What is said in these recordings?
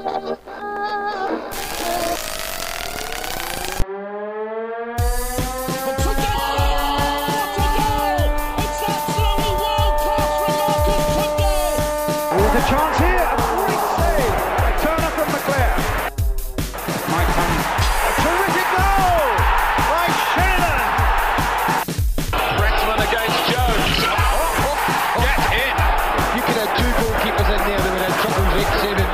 Chance here, a great save. A turner from McClare. Might come. A terrific goal by Sheridan. Brentford against Jones. Get in. You could have two goalkeepers in there that would have trouble saving.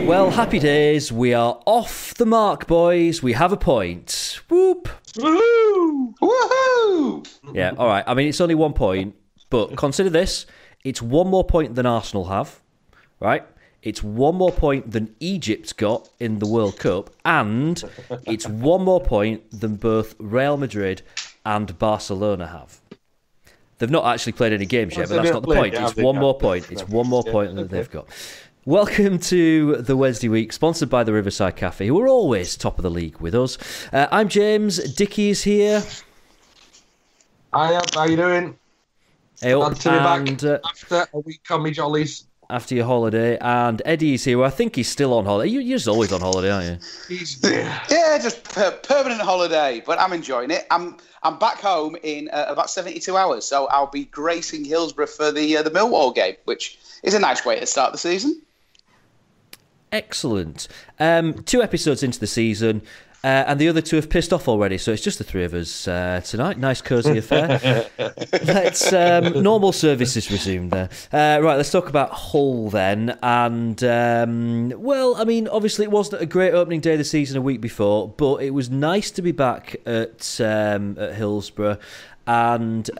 Well, happy days. We are off the mark, boys. We have a point. Whoop. Woohoo! Woohoo! Yeah, all right. I mean, it's only 1 point. But consider this, it's 1 more point than Arsenal have, right? It's 1 more point than Egypt got in the World Cup, and it's 1 more point than both Real Madrid and Barcelona have. They've not actually played any games yet, but that's not the point. It's 1 more point. It's 1 more point than they've got. Welcome to the Wednesday Week, sponsored by the Riverside Cafe, who are always top of the league with us. I'm James. Dickie is here. Hi, how you doing? Hey, glad to be back after a week on me jollies. After your holiday, and Eddie's here. Well, I think he's still on holiday. You're just always on holiday, aren't you? Yeah, just permanent holiday, but I'm enjoying it. I'm back home in about 72 hours, so I'll be gracing Hillsborough for the Millwall game, which is a nice way to start the season. Excellent. 2 episodes into the season. And the other 2 have pissed off already, so it's just the 3 of us tonight. Nice, cosy affair. Let's normal services resumed there. Right, let's talk about Hull then. And well, I mean, obviously it wasn't a great opening day of the season a week before, but it was nice to be back at Hillsborough. And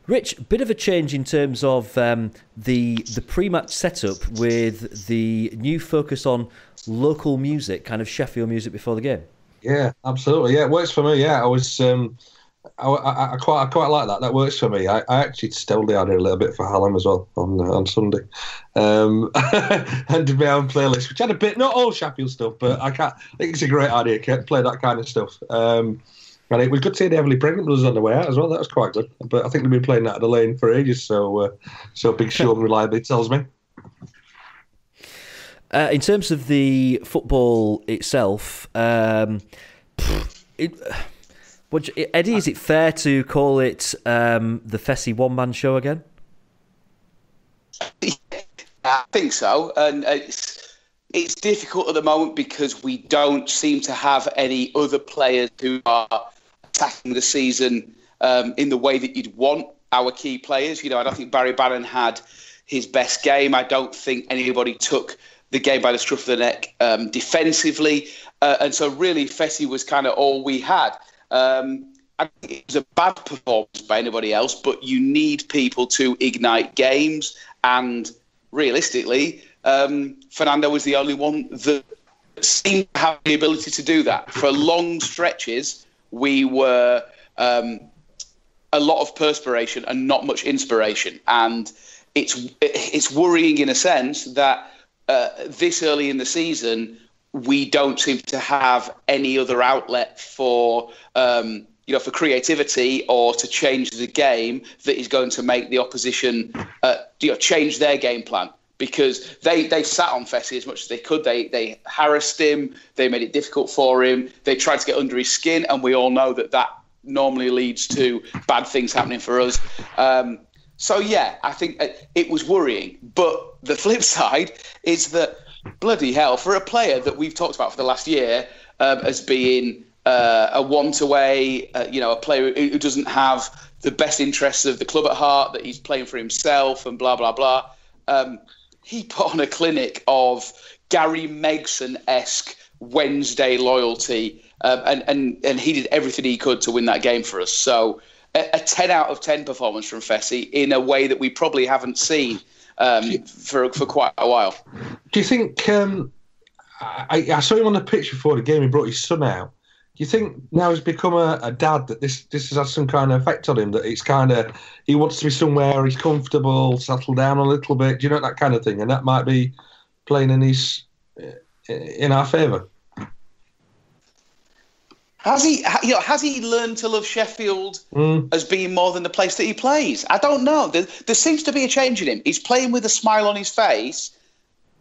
Rich, bit of a change in terms of the pre-match setup with the new focus on local music, kind of Sheffield music before the game. Yeah, absolutely. Yeah, it works for me. Yeah, I was. I quite like that. That works for me. I actually stole the idea a little bit for Hallam as well on Sunday, and did my own playlist, which had a bit, not all Sheffield stuff, but I think it's a great idea. Play that kind of stuff. And it was good to see the Heavily Pregnant Brothers on the way out as well. That was quite good. But I think they've been playing that at the Lane for ages, so Big Sean reliably tells me. In terms of the football itself, Eddie, is it fair to call it the Fessy one-man show again? I think so, and it's difficult at the moment because we don't seem to have any other players who are attacking the season in the way that you'd want our key players. You know, I don't think Barry Bannon had his best game. I don't think anybody took the game by the scruff of the neck defensively. And so really Fessy was kind of all we had. I think it was a bad performance by anybody else, but you need people to ignite games. And realistically, Fernando was the only one that seemed to have the ability to do that. For long stretches, we were a lot of perspiration and not much inspiration. And it's worrying in a sense that this early in the season, we don't seem to have any other outlet for for creativity or to change the game that is going to make the opposition change their game plan. Because they sat on Fessy as much as they could. They harassed him. They made it difficult for him. They tried to get under his skin, and we all know that normally leads to bad things happening for us. So, yeah, I think it was worrying. But the flip side is that, bloody hell, for a player that we've talked about for the last year as being a want-away, a player who doesn't have the best interests of the club at heart, that he's playing for himself and blah, blah, blah, he put on a clinic of Gary Megson-esque Wednesday loyalty, and he did everything he could to win that game for us. So a 10 out of 10 performance from Fessy in a way that we probably haven't seen for quite a while. Do you think, I saw him on the pitch before the game, he brought his son out. Do you think now he's become a dad, that this has had some kind of effect on him, that it's kind of, he wants to be somewhere, he's comfortable, settle down a little bit, do you know, that kind of thing? And that might be playing in our favour. Has he learned to love Sheffield as being more than the place that he plays? I don't know. There seems to be a change in him. He's playing with a smile on his face,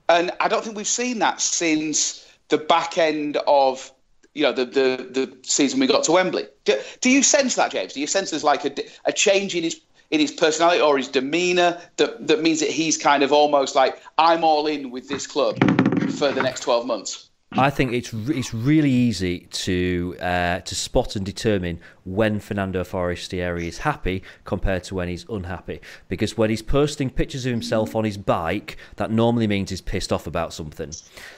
and I don't think we've seen that since the back end of the season we got to Wembley. Do you sense that, James? Do you sense there's like a change in his personality or his demeanour that means that he's kind of almost like, I'm all in with this club for the next 12 months? I think it's really easy to spot and determine when Fernando Forestieri is happy compared to when he's unhappy. Because when he's posting pictures of himself on his bike, that normally means he's pissed off about something.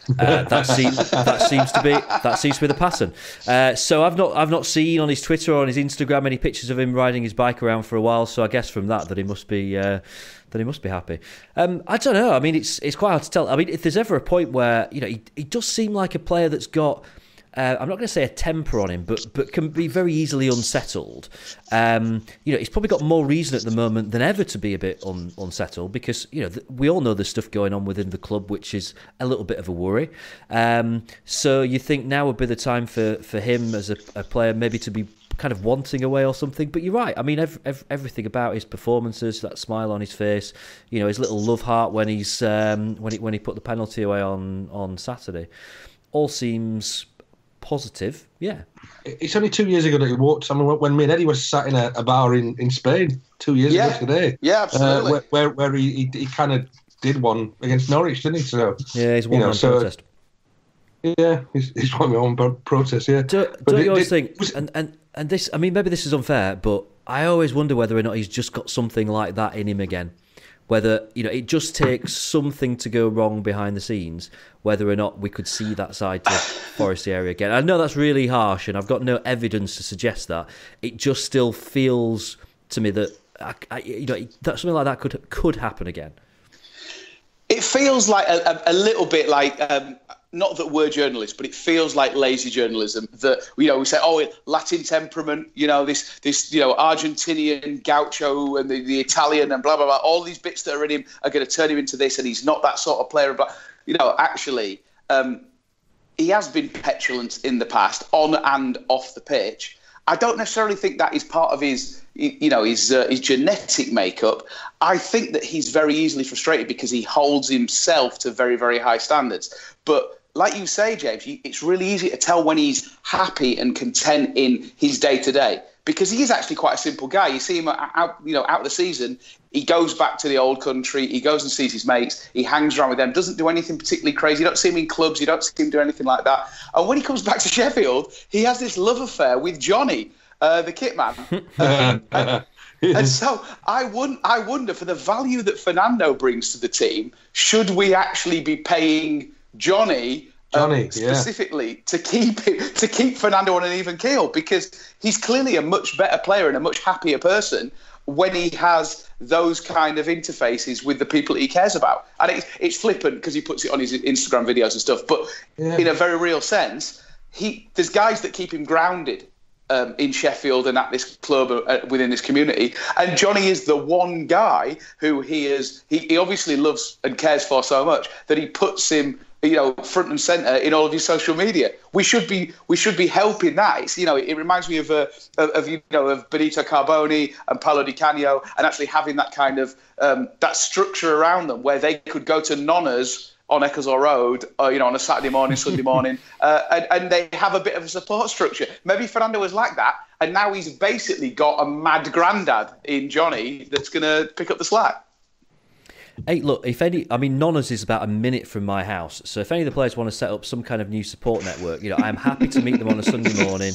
That seems to be the pattern. So I've not seen on his Twitter or on his Instagram any pictures of him riding his bike around for a while. So I guess from that he must be. Then he must be happy. I don't know. I mean, it's quite hard to tell. I mean, if there's ever a point where he does seem like a player that's got, I'm not going to say a temper on him, but can be very easily unsettled. He's probably got more reason at the moment than ever to be a bit unsettled because we all know there's stuff going on within the club which is a little bit of a worry. So you think now would be the time for him as a player maybe to be kind of wanting away or something, but you're right. I mean, everything about his performances, that smile on his face, his little love heart when he's when he put the penalty away on Saturday, all seems positive. Yeah, it's only 2 years ago that he walked. I mean, when me and Eddie was sat in a bar in Spain 2 years ago today. Yeah, absolutely. Where he kind of did one against Norwich, didn't he? So yeah, he's one protest. Yeah, he's one on protest. Yeah, don't you always think? And this, I mean, maybe this is unfair, but I always wonder whether or not he's just got something like that in him again. Whether, it just takes something to go wrong behind the scenes, whether or not we could see that side to Forestieri again. I know that's really harsh, and I've got no evidence to suggest that. It just still feels to me that, that something like that could happen again. It feels like a little bit like... not that we're journalists, but it feels like lazy journalism that, we say, Latin temperament, this Argentinian gaucho and the Italian and blah, blah, blah. All these bits that are in him are going to turn him into this, and he's not that sort of player. But, actually, he has been petulant in the past, on and off the pitch. I don't necessarily think that is part of his genetic makeup. I think that he's very easily frustrated because he holds himself to very, very high standards. But like you say, James, it's really easy to tell when he's happy and content in his day-to-day because he is actually quite a simple guy. You see him out of the season, he goes back to the old country, he goes and sees his mates, he hangs around with them, doesn't do anything particularly crazy. You don't see him in clubs, you don't see him do anything like that. And when he comes back to Sheffield, he has this love affair with Johnny, the kit man. And so I wonder, for the value that Fernando brings to the team, should we actually be paying Johnny specifically to keep Fernando on an even keel, because he's clearly a much better player and a much happier person when he has those kind of interfaces with the people that he cares about. And it's flippant because he puts it on his Instagram videos and stuff, but in a very real sense, there's guys that keep him grounded in Sheffield and at this club within this community, and Johnny is the one guy who he obviously loves and cares for so much that he puts him front and center in all of his social media. We should be helping that. It's, it reminds me of Benito Carboni and Paolo Di Canio, and actually having that kind of that structure around them where they could go to Nonna's on Ecclesall Road, on a Saturday morning, Sunday morning, and they have a bit of a support structure. Maybe Fernando was like that, and now he's basically got a mad granddad in Johnny that's going to pick up the slack. Hey, look, Nonna's is about a minute from my house, so if any of the players want to set up some kind of new support network, I'm happy to meet them on a Sunday morning.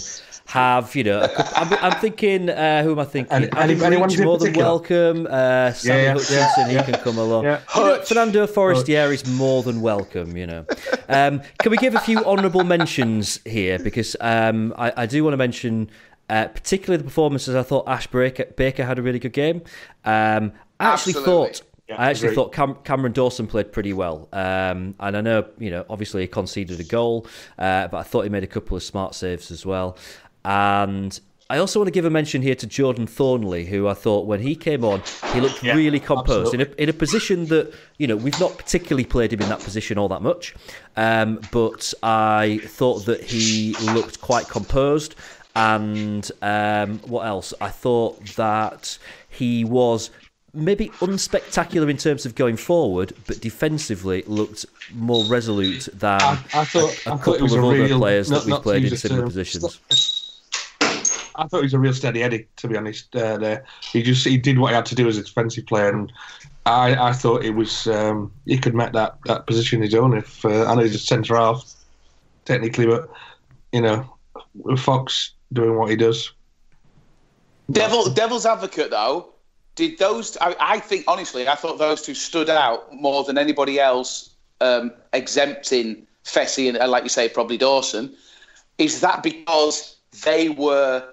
I'm thinking, who am I thinking? Anyone's more than welcome. Sammy Hutchinson, he can come along. Yeah. Fernando Forestieri is more than welcome, Can we give a few honourable mentions here? Because I do want to mention particularly the performances. I thought Ash Baker had a really good game. I actually thought Cameron Dawson played pretty well. And I know, obviously he conceded a goal, but I thought he made a couple of smart saves as well. And I also want to give a mention here to Jordan Thornley, who I thought when he came on, he looked really composed in a position that, we've not particularly played him in that position all that much. But I thought that he looked quite composed. And what else? I thought that he was maybe unspectacular in terms of going forward, but defensively looked more resolute than a couple of other players that we've played in similar positions. I thought he was a real steady Eddie, to be honest. There, he did what he had to do as a defensive player, and I thought it was he could make that position his own. If I know he's a centre half technically, but with Fox doing what he does. Devil's advocate though. Did those? I think honestly, I thought those two stood out more than anybody else, exempting Fessy and, like you say, probably Dawson. Is that because they were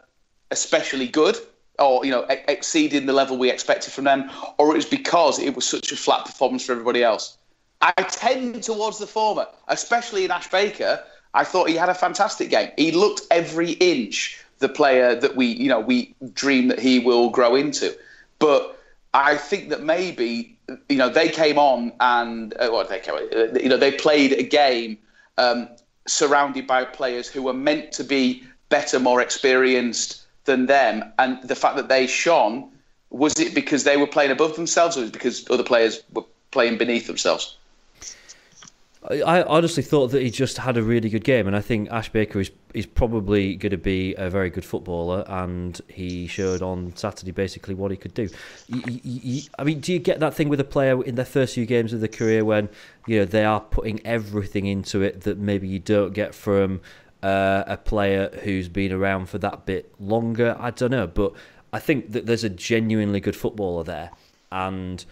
especially good, or exceeding the level we expected from them, or it was because it was such a flat performance for everybody else? I tend towards the former, especially in Ash Baker. I thought he had a fantastic game. He looked every inch the player that we dream that he will grow into. But I think that maybe they came on and they played a game surrounded by players who were meant to be better, more experienced than them, and the fact that they shone, was it because they were playing above themselves, or was it because other players were playing beneath themselves? I honestly thought that he just had a really good game, and I think Ash Baker is probably going to be a very good footballer, and he showed on Saturday basically what he could do. I mean, do you get that thing with a player in their first few games of their career when they are putting everything into it that maybe you don't get from a player who's been around for that bit longer? I don't know, but I think that there's a genuinely good footballer there, and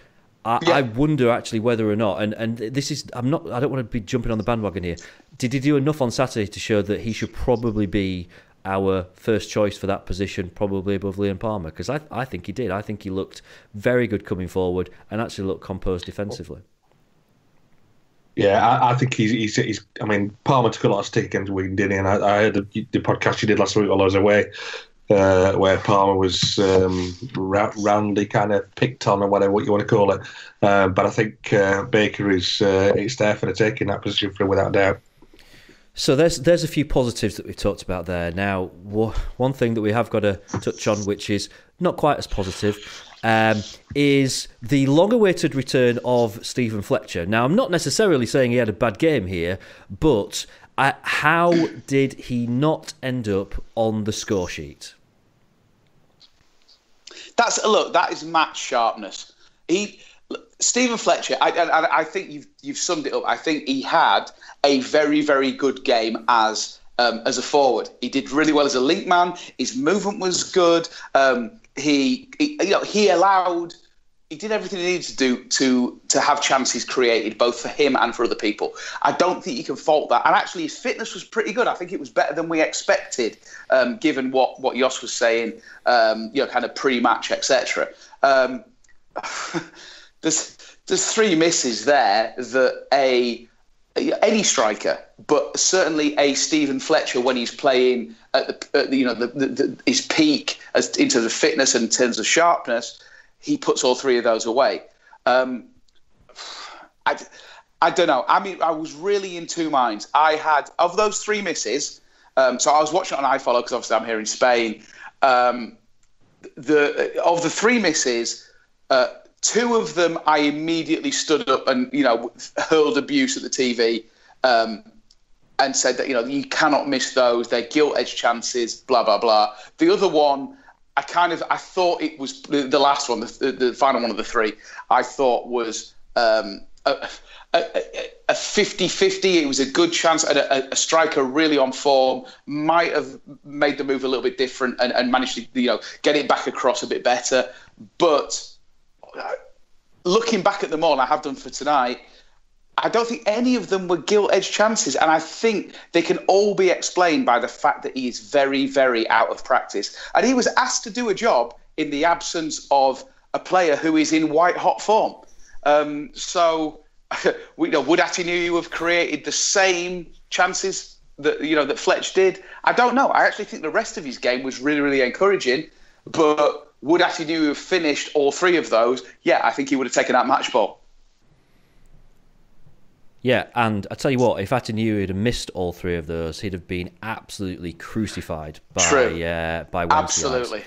I wonder actually whether or not, and this is, I don't want to be jumping on the bandwagon here. Did he do enough on Saturday to show that he should probably be our first choice for that position, probably above Liam Palmer? Because I think he did. I think he looked very good coming forward and actually looked composed defensively. Yeah, I think he's. I mean, Palmer took a lot of stick against Wigan, didn't he? And I heard the podcast you did last week while I was away, where Palmer was roundly kind of picked on, or whatever what you want to call it. But I think Baker is there for the taking that position for him without doubt. So there's a few positives that we've talked about there. Now, one thing that we have got to touch on, which is not quite as positive, is the long-awaited return of Stephen Fletcher. Now, I'm not necessarily saying he had a bad game here, but how did he not end up on the score sheet? That is match sharpness. Stephen Fletcher, I think you've summed it up. I think he had a very, very good game as a forward. He did really well as a link man. His movement was good. He did everything he needed to do to have chances created, both for him and for other people. I don't think you can fault that. And actually, his fitness was pretty good. I think it was better than we expected, given what Jos was saying, kind of pre-match, etc. There's three misses there that any striker, but certainly a Stephen Fletcher, when he's playing at his peak in terms of fitness and in terms of sharpness, he puts all three of those away. I don't know. I mean, I was really in two minds. I had, of those three misses, so I was watching it on iFollow because obviously I'm here in Spain. Of the three misses, two of them I immediately stood up and hurled abuse at the TV and said that you cannot miss those. They're gilt-edged chances. Blah blah blah. The other one, I thought it was the last one, the final one of the three. I thought was a 50-50. It was a good chance, and a striker really on form might have made the move a little bit different and managed to get it back across a bit better. But looking back at them all, and I have done for tonight, I don't think any of them were gilt-edged chances, and I think they can all be explained by the fact that he is very, very out of practice. And he was asked to do a job in the absence of a player who is in white-hot form. So, would Atinúu have created the same chances that Fletch did. I don't know. I actually think the rest of his game was really, really encouraging. But would Atinu have finished all three of those? Yeah, I think he would have taken that match ball. Yeah, and I tell you what, if Atinu had missed all three of those, he'd have been absolutely crucified by Wednesday.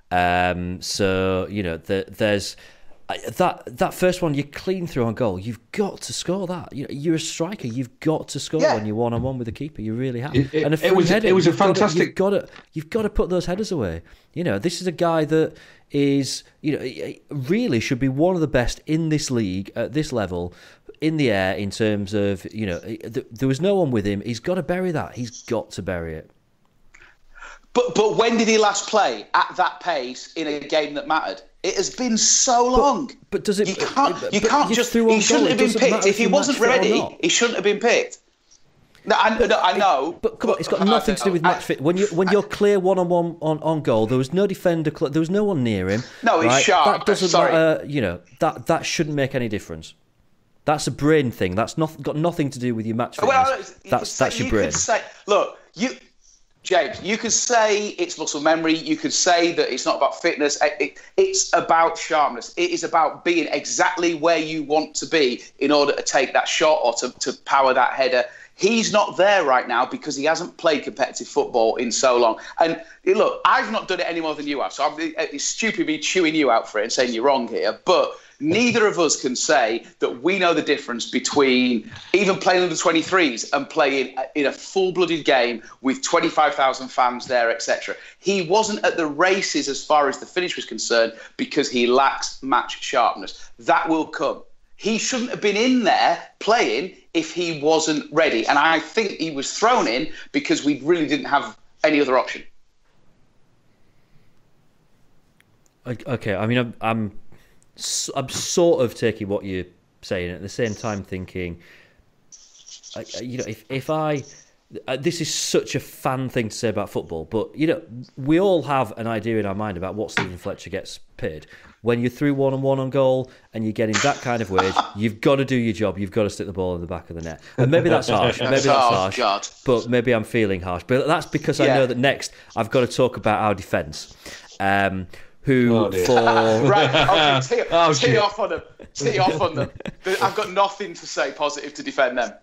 Absolutely. So there's that first one you clean through on goal. You've got to score that. You're a striker. You've got to score when you're 1-on-1 with the keeper. You really have. It was a fantastic. You've got to put those headers away. This is a guy that is really should be one of the best in this league at this level. In the air, in terms of, there was no one with him. He's got to bury that. He's got to bury it. But when did he last play at that pace in a game that mattered? It has been so long. But does it? You can't just. He shouldn't have been picked if he wasn't ready. He shouldn't have been picked. No, I know. But come on, it's got nothing to do with match fit. When you're clear 1-on-1 on goal, there was no defender. There was no one near him. No, he's sharp. That doesn't matter. That shouldn't make any difference. That's a brain thing. That's got nothing to do with your match fitness. That's your brain. James, you could say it's muscle memory. You could say that it's not about fitness. It's about sharpness. It is about being exactly where you want to be in order to take that shot or to power that header. He's not there right now because he hasn't played competitive football in so long. And look, I've not done it any more than you have. So it's stupid me chewing you out for it and saying you're wrong here. But neither of us can say that we know the difference between even playing under 23s and playing in a full-blooded game with 25,000 fans there, etc. He wasn't at the races as far as the finish was concerned because he lacks match sharpness. That will come. He shouldn't have been in there playing if he wasn't ready. And I think he was thrown in because we really didn't have any other option. Okay, I mean, I'm sort of taking what you're saying, at the same time thinking, if I, this is such a fan thing to say about football, but we all have an idea in our mind about what Stephen Fletcher gets paid. When you're through 1-on-1 on goal and you're getting that kind of wage, you've got to do your job. You've got to stick the ball in the back of the net. And maybe that's harsh. God. But maybe I'm feeling harsh. But that's because I know that next I've got to talk about our defence. Right, okay, tee off on them. Tee off on them. I've got nothing to say positive to defend them.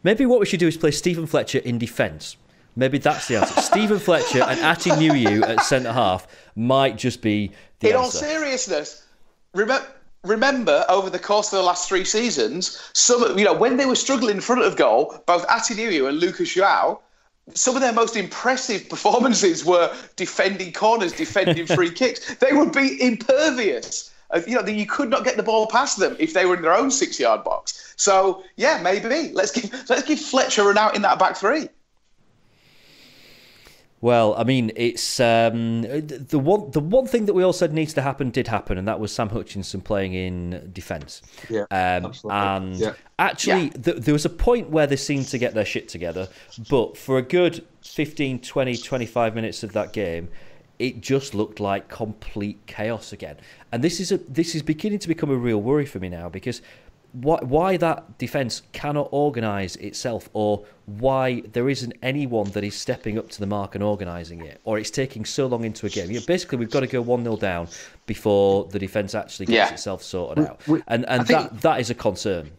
Maybe what we should do is play Stephen Fletcher in defence. Maybe that's the answer. Stephen Fletcher and Atinu at centre-half might just be the answer. In all seriousness, remember over the course of the last 3 seasons, when they were struggling in front of goal, both Atinu and Lucas João, some of their most impressive performances were defending corners, defending free kicks. They would be impervious. You could not get the ball past them if they were in their own 6-yard box. So yeah, maybe let's give Fletcher an out in that back three. Well, I mean, it's the one thing that we all said needs to happen did happen, and that was Sam Hutchinson playing in defence. Yeah, absolutely. And actually, there was a point where they seemed to get their shit together, but for a good 15, 20, 25 minutes of that game, it just looked like complete chaos again. And this is beginning to become a real worry for me now, because why that defence cannot organise itself, or why there isn't anyone that is stepping up to the mark and organising it, or it's taking so long into a game. Basically, we've got to go 1-0 down before the defence actually gets itself sorted out. And that is a concern.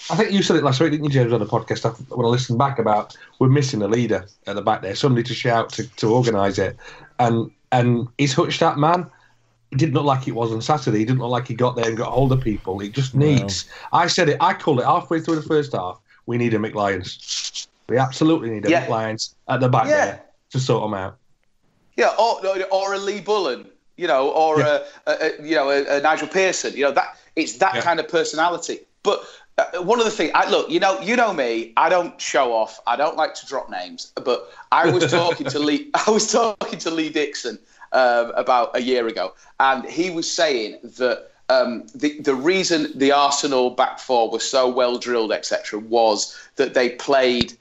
I think you said it last week, didn't you, James, on the podcast when I listened back about we're missing a leader at the back there, somebody to shout to organise it. And is Hutch that man? It didn't look like it was on Saturday. He didn't look like he got there and got hold of people. He just needs... I said it. I called it halfway through the first half. We need a Mick Lyons. We absolutely need a Mick Lyons at the back there to sort them out. Yeah, or a Lee Bullen, or a Nigel Pearson. It's that kind of personality. But one of the things, you know me. I don't show off. I don't like to drop names. But I was talking to Lee. I was talking to Lee Dixon about a year ago, and he was saying that the reason the Arsenal back four was so well drilled, etc., was that they played,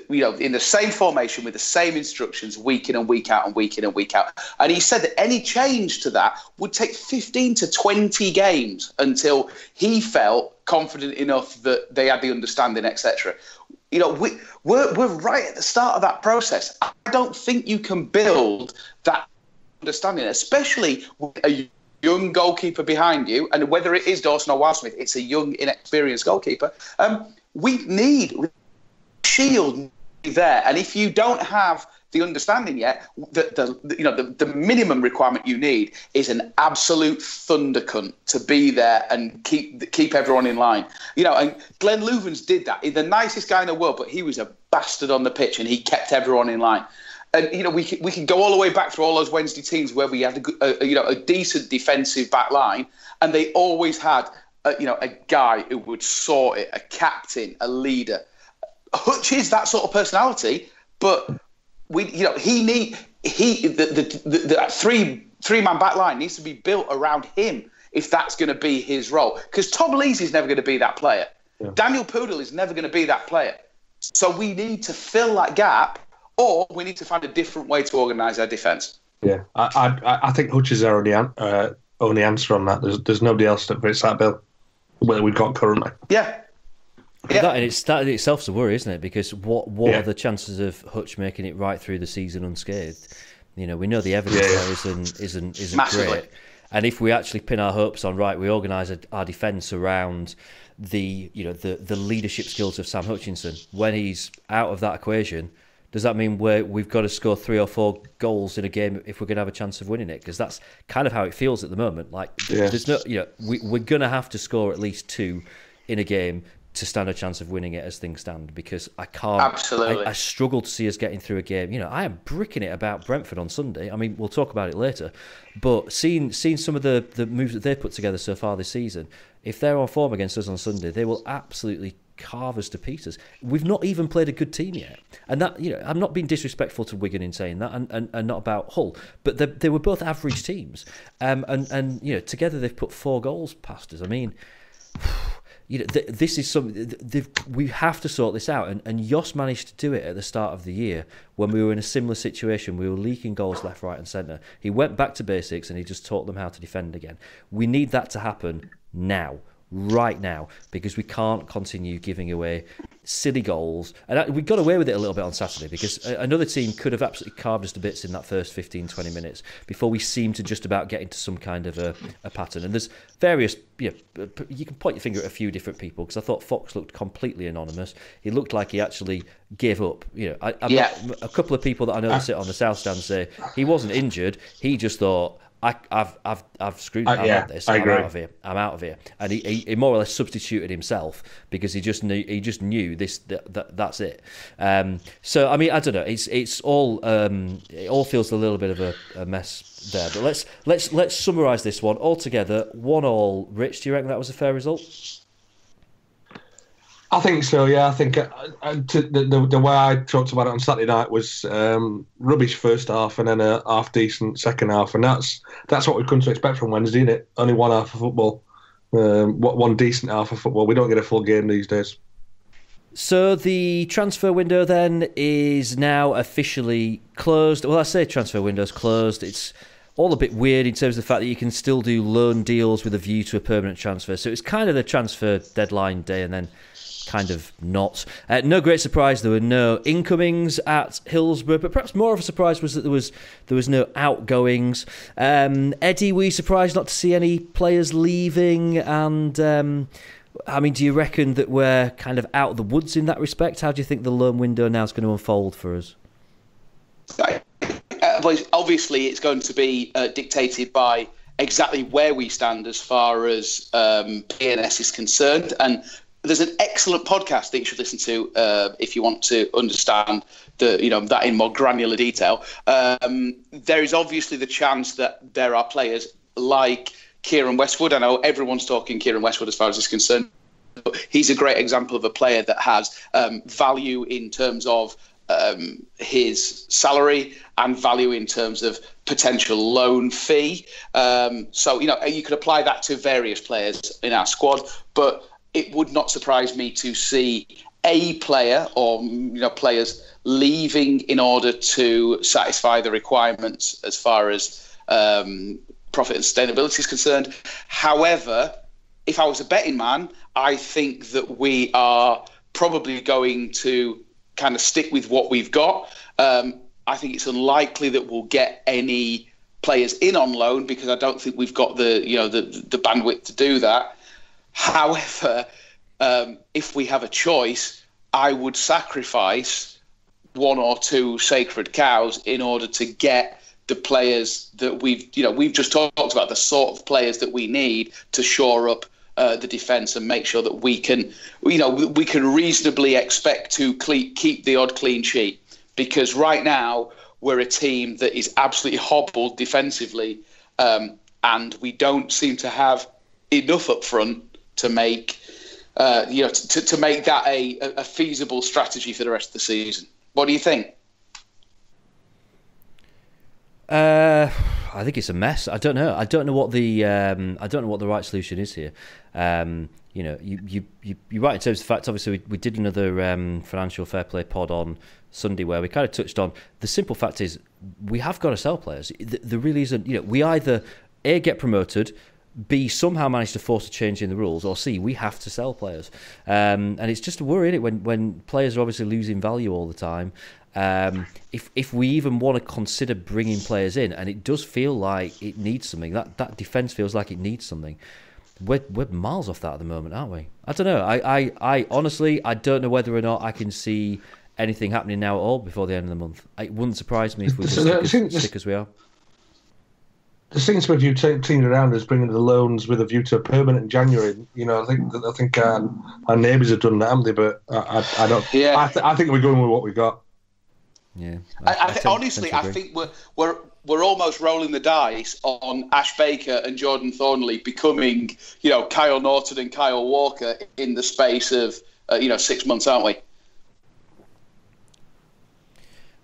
in the same formation with the same instructions week in and week out and week in and week out. And he said that any change to that would take 15 to 20 games until he felt confident enough that they had the understanding, etc. You know, we're right at the start of that process. I don't think you can build that understanding, especially with a young goalkeeper behind you, and whether it is Dawson or Wildsmith, it's a young, inexperienced goalkeeper. We need shield there, and if you don't have the understanding yet, the minimum requirement you need is an absolute thunder cunt to be there and keep everyone in line. You know, and Glenn Loovens did that. He's the nicest guy in the world, but he was a bastard on the pitch, and he kept everyone in line. And you know, we can go all the way back through all those Wednesday teams where we had a decent defensive back line, and they always had a guy who would sort it, a captain, a leader. Hutch is that sort of personality, but the three-man back line needs to be built around him if that's going to be his role. Because Tom Lees is never going to be that player. Yeah. Daniel Poodle is never going to be that player. So we need to fill that gap, or we need to find a different way to organise our defence. Yeah, I think Hutch is our only answer on that. There's nobody else that fits that bill that we've got currently. Yeah. Yeah. That in itself's a worry, isn't it? Because what are the chances of Hutch making it right through the season unscathed? You know, we know the evidence there isn't great. And if we actually pin our hopes on, right, we organise our defence around the leadership skills of Sam Hutchinson, when he's out of that equation, does that mean we've got to score 3 or 4 goals in a game if we're going to have a chance of winning it? Because that's kind of how it feels at the moment. Like, there's no, we're going to have to score at least 2 in a game to stand a chance of winning it as things stand, because I can't. Absolutely. I struggle to see us getting through a game. You know, I am bricking it about Brentford on Sunday. I mean, we'll talk about it later, but seeing some of the moves that they've put together so far this season, if they're on form against us on Sunday, they will absolutely carve us to pieces. We've not even played a good team yet, and that, you know, I'm not being disrespectful to Wigan in saying that, and not about Hull, but they were both average teams, and you know, together they've put 4 goals past us. I mean, you know, this is something we have to sort this out, and Jos managed to do it at the start of the year when we were in a similar situation. We were leaking goals left, right, and centre. He went back to basics and he just taught them how to defend again. We need that to happen now. Right now, because we can't continue giving away silly goals. And we got away with it a little bit on Saturday, because another team could have absolutely carved us to bits in that first 15-20 minutes before we seemed to just about get into some kind of a pattern. And there's various, you can point your finger at a few different people, because I thought Fox looked completely anonymous. He looked like he actually gave up. You know, a couple of people that I know that sit on the South Stand say he wasn't injured. He just thought, I've screwed. I'm out this. I'm out of here. And he more or less substituted himself, because he just knew this. That's it. So I mean, I don't know. It's all it all feels a little bit of a mess there. But let's summarise this one all together. 1-1. Rich, do you reckon that was a fair result? I think so, yeah. I think the way I talked about it on Saturday night was rubbish first half and then a half-decent second half. And that's what we've come to expect from Wednesday, isn't it? Only one half of football, one decent half of football. We don't get a full game these days. So the transfer window then is now officially closed. Well, I say transfer window's closed. It's all a bit weird in terms of the fact that you can still do loan deals with a view to a permanent transfer. So it's kind of the transfer deadline day and then kind of not. No great surprise, there were no incomings at Hillsborough, but perhaps more of a surprise was that there was no outgoings. Eddie, were you surprised not to see any players leaving? And I mean, do you reckon that we're kind of out of the woods in that respect? How do you think the loan window now is going to unfold for us? Obviously, it's going to be dictated by exactly where we stand as far as PNS is concerned. And there's an excellent podcast that you should listen to if you want to understand that in more granular detail. There is obviously the chance that there are players like Kieran Westwood. I know everyone's talking Kieran Westwood as far as is concerned, but he's a great example of a player that has value in terms of his salary and value in terms of potential loan fee. So you could apply that to various players in our squad, but it would not surprise me to see a player or players leaving in order to satisfy the requirements as far as profit and sustainability is concerned. However, if I was a betting man, I think that we are probably going to kind of stick with what we've got. I think it's unlikely that we'll get any players in on loan because I don't think we've got the bandwidth to do that. However, if we have a choice, I would sacrifice one or two sacred cows in order to get the players that we've just talked about, the sort of players that we need to shore up the defence and make sure that we can reasonably expect to keep the odd clean sheet. Because right now we're a team that is absolutely hobbled defensively, and we don't seem to have enough up front to make to make that a feasible strategy for the rest of the season. What do you think? I think it's a mess. I don't know. I don't know what the right solution is here. You're right in terms of the fact. Obviously, we did another financial fair play pod on Sunday where we kind of touched on the simple fact is we have got to sell players. There really isn't. We either A, get promoted, B, somehow manage to force a change in the rules, or C, we have to sell players. And it's just a worry, isn't it, when players are obviously losing value all the time. If we even want to consider bringing players in, and it does feel like it needs something, that defence feels like it needs something. We're miles off that at the moment, aren't we? I don't know. I honestly, I don't know whether or not I can see anything happening now at all before the end of the month. It wouldn't surprise me if we just stick as we are. There seems to be a few teams around us bringing the loans with a view to a permanent in January. I think our neighbours have done that, haven't they? But I don't. Yeah. I think we're going with what we got. Yeah. Honestly, I think we're almost rolling the dice on Ash Baker and Jordan Thornley becoming, Kyle Norton and Kyle Walker in the space of 6 months, aren't we?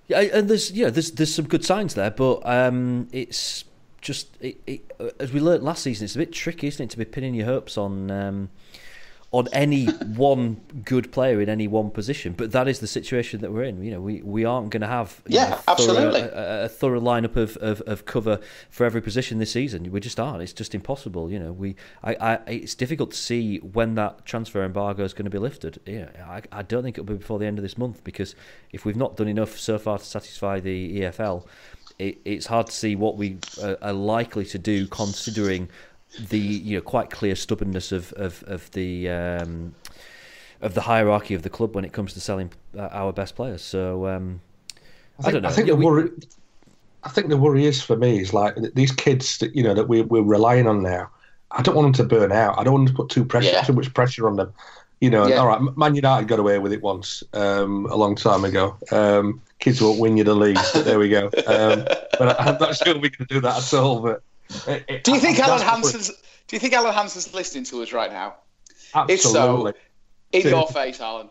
Yeah, and there's some good signs there, but it's just as we learnt last season, it's a bit tricky, isn't it, to be pinning your hopes on any one good player in any one position. But that is the situation that we're in. We aren't going to have absolutely a thorough lineup of cover for every position this season. We just aren't. It's just impossible. It's difficult to see when that transfer embargo is going to be lifted. I don't think it'll be before the end of this month, because if we've not done enough so far to satisfy the EFL, it's hard to see what we are likely to do, considering the quite clear stubbornness of the hierarchy of the club when it comes to selling our best players. So I don't know. I think the worry is, for me, is like these kids that that we're relying on now. I don't want them to burn out. I don't want to put too much pressure on them. All right, Man United got away with it once a long time ago. Kids won't win you the league, but there we go. But I'm not sure we can do that at all. But do you think Alan Hansen's listening to us right now? Absolutely. If so, in your face, Alan.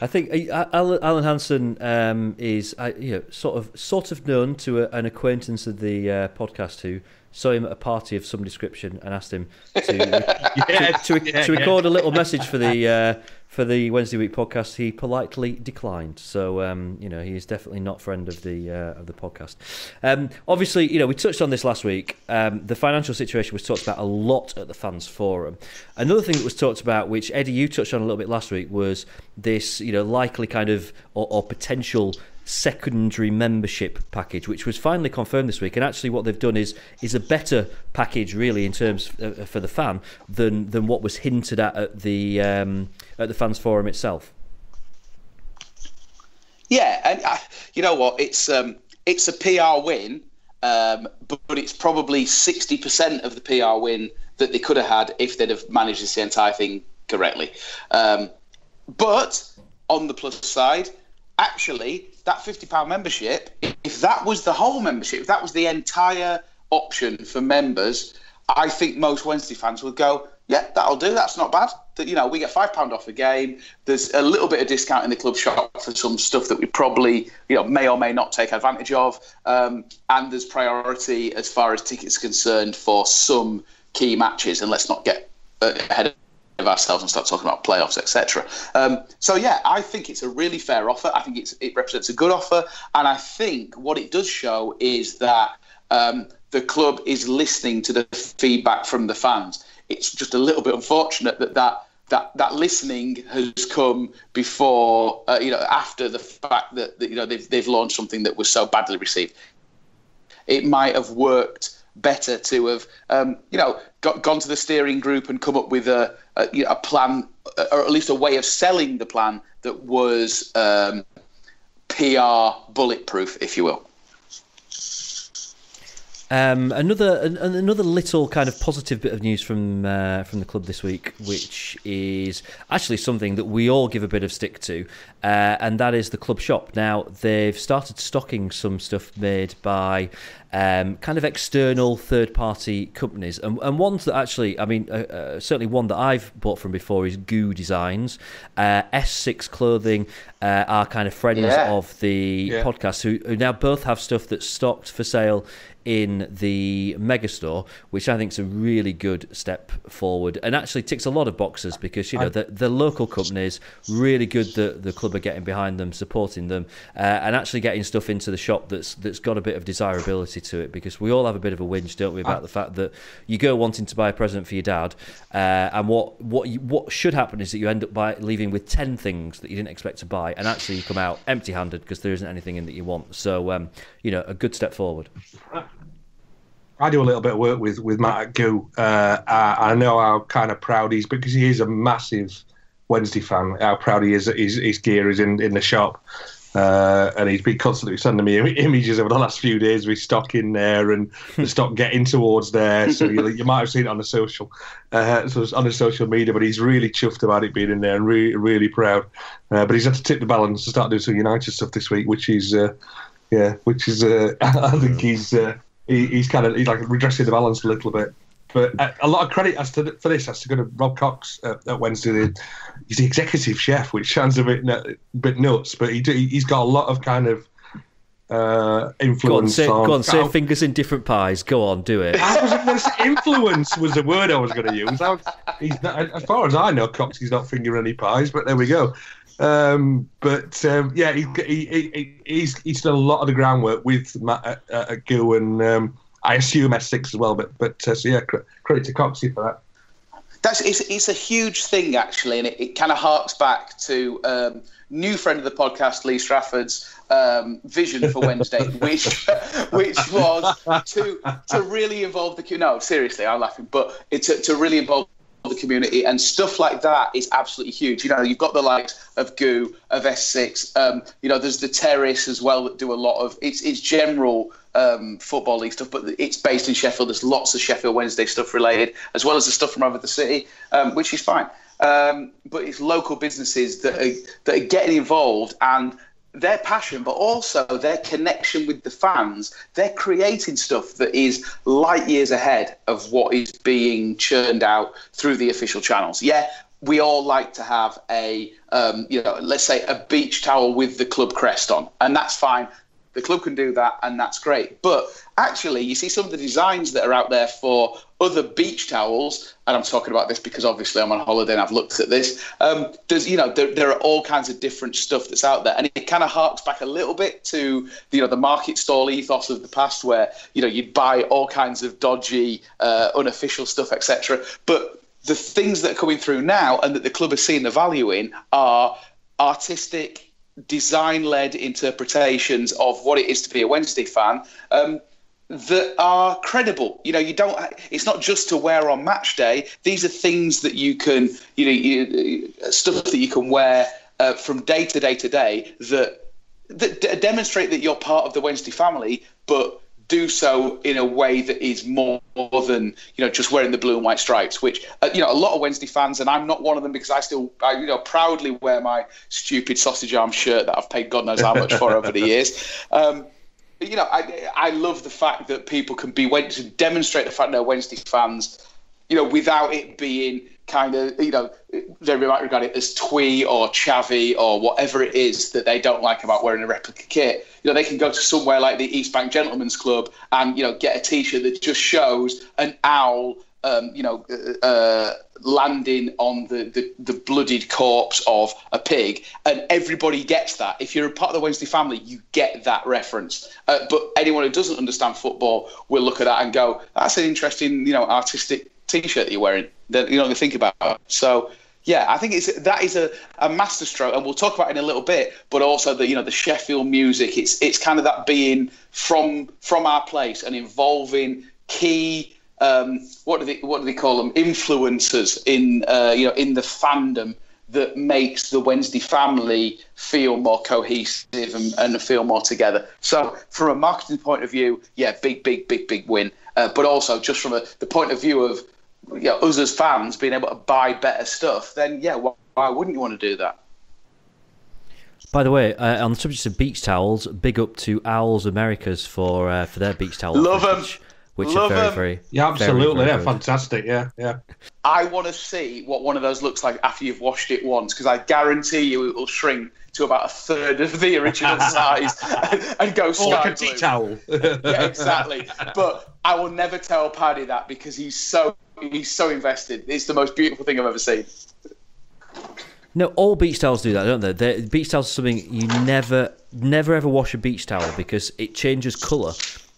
I think Alan Hansen is sort of known to an acquaintance of the podcast who saw him at a party of some description and asked him to record a little message for the Wednesday Week podcast. He politely declined. So he is definitely not friend of the podcast. Obviously, we touched on this last week. The financial situation was talked about a lot at the fans forum. Another thing that was talked about, which Eddie, you touched on a little bit last week, was this likely kind of or potential secondary membership package, which was finally confirmed this week. And actually what they've done is a better package, really, in terms for the fan than what was hinted at the fans forum itself. Yeah, and you know what, it's a PR win, but it's probably 60% of the PR win that they could have had if they'd have managed this entire thing correctly. But on the plus side, actually, that £50 membership, if that was the whole membership, if that was the entire option for members, I think most Wednesday fans would go, yeah, that'll do. That's not bad. We get £5 off a game. There's a little bit of discount in the club shop for some stuff that we probably, may or may not take advantage of. And there's priority as far as tickets are concerned for some key matches. And let's not get ahead of ourselves and start talking about playoffs, etc. So yeah, I think it's a really fair offer. I think it represents a good offer, and I think what it does show is that the club is listening to the feedback from the fans. It's just a little bit unfortunate that that listening has come before, after the fact that they've launched something that was so badly received. It might have worked better to have gone to the steering group and come up with a plan, or at least a way of selling the plan that was PR bulletproof, if you will. Another little kind of positive bit of news from the club this week, which is actually something that we all give a bit of stick to, and that is the club shop. Now, they've started stocking some stuff made by kind of external third-party companies, and ones that actually, certainly one that I've bought from before is Goo Designs. S6 Clothing are kind of friends of the podcast, who now both have stuff that's stocked for sale in the megastore, which I think is a really good step forward and actually ticks a lot of boxes, because the local companies, really good that the club are getting behind them, supporting them, and actually getting stuff into the shop that's got a bit of desirability to it, because we all have a bit of a whinge, don't we, about the fact that you go wanting to buy a present for your dad, and what should happen is that you end up leaving with 10 things that you didn't expect to buy, and actually you come out empty-handed because there isn't anything in that you want. So a good step forward. I do a little bit of work with Matt at Goo. I know how kind of proud he is, because he is a massive Wednesday fan, how proud he is that his gear is in the shop. And he's been constantly sending me images over the last few days with stock in there and the stock getting towards there. So you might have seen it on the social media, but he's really chuffed about it being in there and really, really proud. But he's had to tip the balance to start doing some United stuff this week, which is I think he's like redressing the balance a little bit. But a lot of credit for this has to go to Rob Cox at Wednesday. He's the executive chef, which sounds a bit nuts, but he's got a lot of kind of influence. Go on, say fingers in different pies. Go on, do it. Influence was the word I was going to use. He's not, as far as I know, Cox, he's not fingering any pies, but there we go. He's done a lot of the groundwork with Matt at Goo, and I assume S6 as well. But credit to Coxie for that. It's a huge thing, actually, and it kind of harks back to new friend of the podcast, Lee Strafford's vision for Wednesday, which was to really involve the community. No, seriously, I'm laughing, but to really involve the community, and stuff like that is absolutely huge. You've got the likes of Goo, of S6. There's the Terrace as well that do a lot of it's general football league stuff, but it's based in Sheffield. There's lots of Sheffield Wednesday stuff related, as well as the stuff from over the city, which is fine. But it's local businesses that are getting involved, and their passion, but also their connection with the fans. They're creating stuff that is light years ahead of what is being churned out through the official channels. Yeah, we all like to have let's say a beach towel with the club crest on, and that's fine. The club can do that, and that's great. But actually, you see some of the designs that are out there for other beach towels, and I'm talking about this because obviously I'm on holiday and I've looked at this. There are all kinds of different stuff that's out there, and it kind of harks back a little bit to the market stall ethos of the past, where you'd buy all kinds of dodgy, unofficial stuff, etc. But the things that are coming through now, and that the club is seeing the value in, are artistic, design-led interpretations of what it is to be a Wednesday fan, that are credible. It's not just to wear on match day. These are things that you can, stuff that you can wear from day to day to day that demonstrate that you're part of the Wednesday family, but do so in a way that is more than just wearing the blue and white stripes, which a lot of Wednesday fans, and I'm not one of them, because I proudly wear my stupid sausage arm shirt that I've paid God knows how much for over the years. I love the fact that people can to demonstrate the fact they're Wednesday fans, without it being kind of, they might regard it as twee or chavvy or whatever it is that they don't like about wearing a replica kit. They can go to somewhere like the East Bank Gentlemen's Club and, get a T-shirt that just shows an owl, landing on the bloodied corpse of a pig, and everybody gets that. If you're a part of the Wednesday family, you get that reference. But anyone who doesn't understand football will look at that and go, "That's an interesting, artistic T-shirt that you're wearing." That you don't think about. So Yeah, I think that is a masterstroke, and we'll talk about it in a little bit. But also the Sheffield music. It's kind of that being from our place and involving key what do they call them, influencers in in the fandom that makes the Wednesday family feel more cohesive and feel more together. So from a marketing point of view, yeah, big win. But also just from the point of view of us as fans being able to buy better stuff, then yeah, why wouldn't you want to do that? By the way, on the subject of beach towels, big up to Owls Americas for their beach towels. Love them. Which are very, yeah, absolutely, very yeah, fantastic, yeah. I want to see what one of those looks like after you've washed it once, because I guarantee you it will shrink to about a third of the original size and go sky like a blue. tea towel. Yeah, exactly. But I will never tell Paddy that because he's so invested. It's the most beautiful thing I've ever seen. No, all beach towels do that, don't they? Beach towels are something you never ever wash a beach towel because it changes colour.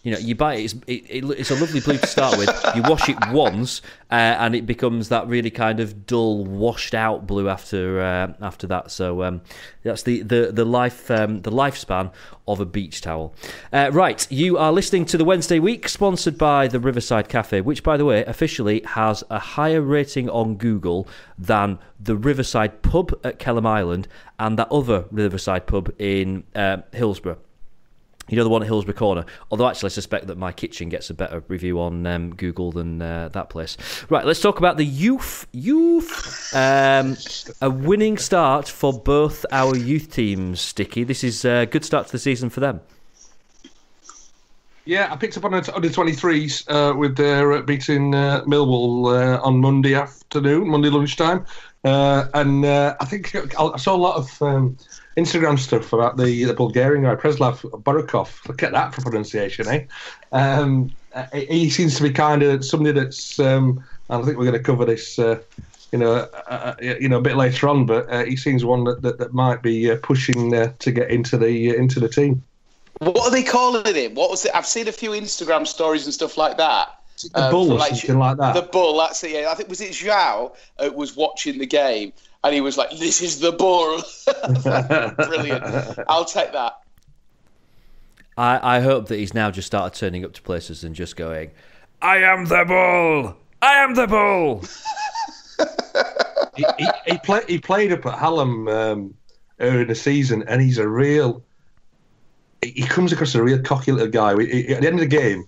You buy it, it's a lovely blue to start with. You wash it once, and it becomes that really kind of dull, washed-out blue after that. So that's the lifespan of a beach towel. Right, you are listening to the Wednesday Week, sponsored by the Riverside Cafe, which, by the way, officially has a higher rating on Google than the Riverside Pub at Kelham Island and that other Riverside pub in Hillsborough. The one at Hillsborough Corner. Although actually I suspect that my kitchen gets a better review on Google than that place. Right, let's talk about the youth. A winning start for both our youth teams, Sticky. This is a good start to the season for them. Yeah, I picked up on the U23s with their beating Millwall on Monday lunchtime. And I think I saw a lot of Instagram stuff about the Bulgarian guy, Preslav Borokov. Forget that for pronunciation, eh? He seems to be kind of somebody that's. I think we're going to cover this, a bit later on. But he seems one that might be pushing to get into the team. What are they calling him? What was it? I've seen a few Instagram stories and stuff like that. The Bull or something like that. The Bull, that's it. Yeah, I think was it Zhao was watching the game. And he was like, "This is the Bull." Brilliant. I'll take that. I hope that he's now just started turning up to places and just going, "I am the Bull! I am the Bull!" he played up at Hallam earlier in the season, and he's a real. He comes across a real cocky little guy. At the end of the game,